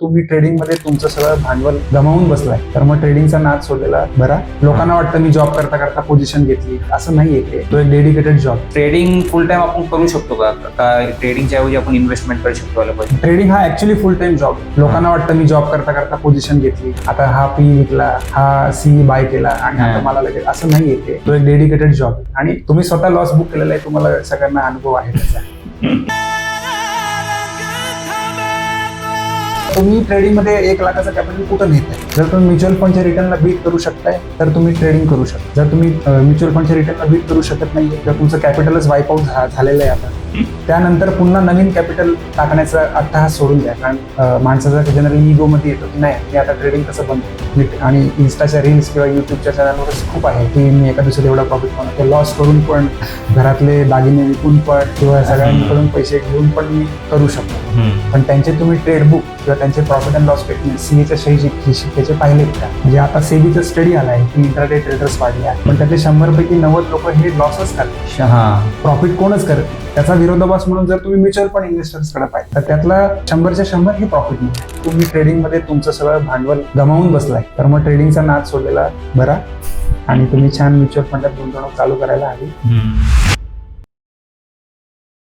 तुम्ही ट्रेडिंग मध्ये तुमचं सगळं भांडवल गमावून बसलाय, तर मग ट्रेडिंगचा नाद सोडलेला बरा. लोकांना वाटतं मी जॉब करता करता पोझिशन घेतली, असं नाहीये ते. तो एक डेडिकेटेड जॉब. ट्रेडिंग फुल टाइम आपण करू शकतो का ट्रेडिंगच्या ऐवजी आपण इन्व्हेस्टमेंट करू शकतो आलं पाहिजे? ट्रेडिंग हा ऍक्च्युली फुल टाइम जॉब. लोकांना वाटतं मी जॉब करता करता पोझिशन घेतली, आता हा पी विकला, हा सी बाय केला आणि आता मला लगेच, असं नाहीये ते. तो एक डेडिकेटेड जॉब आणि तुम्ही स्वतः लॉस बुक केलेला आहे, तुम्हाला सगळ्यांना अनुभव आहे त्याचा. तुम्ही ट्रेडिंग मध्ये 1 लाखाचं कॅपिटल कुठं नेताय? जर तुम्ही म्युच्युअल फंडच्या रिटर्नला बीट करू शकताय तर तुम्ही ट्रेडिंग करू शकता. जर तुम्ही म्युच्युअल फंडच्या रिटर्नला बीट करू शकत नाहीये, तर तुमचं कॅपिटलच वाईप आउट झालेलं आहे आता, त्यानंतर पुन्हा नवीन कॅपिटल टाकण्याचा अट्टहास सोडून द्या. कारण माणसाचा जनरली इगो मध्ये येतो की नाही, मी आता ट्रेडिंग कसं बंद. आणि इन्स्टाच्या रील्स किंवा युट्यूबच्या चॅनलवरच खूप आहे की मी एका दिवसात एवढा प्रॉफिट बनवतो, लॉस करून पण, घरातले दागिने विकून पण किंवा सगळ्यांकडून पैसे घेऊन पण मी करू शकतो. पण त्यांचे तुम्ही ट्रेड बुक किंवा त्यांचे प्रॉफिट अँड लॉस स्टेटमेंट सीएच्या शिक्क्याचे पाहिलेत का? म्हणजे आता सेबीचा स्टडी आलाय की इंट्राडे ट्रेडर्स वाढले आहेत, पण त्यातले 100 पैकी 90 लोक हे लॉसच करतात. प्रॉफिट कोणच करत? त्याचा विरोधाभास म्हणून जर तुम्ही म्युच्युअल फंड इन्व्हेस्टर्सकडे पाहिजे तर त्यातला 100च्या 100 हे प्रॉफिट मिळते. तुम्ही ट्रेडिंग मध्ये तुमचं सगळं भांडवल गमावून बसलाय, तर मग ट्रेडिंगचा नाद सोडलेला बरा आणि तुम्ही छान म्युच्युअल फंडात गुंतवणूक चालू करायला हवी.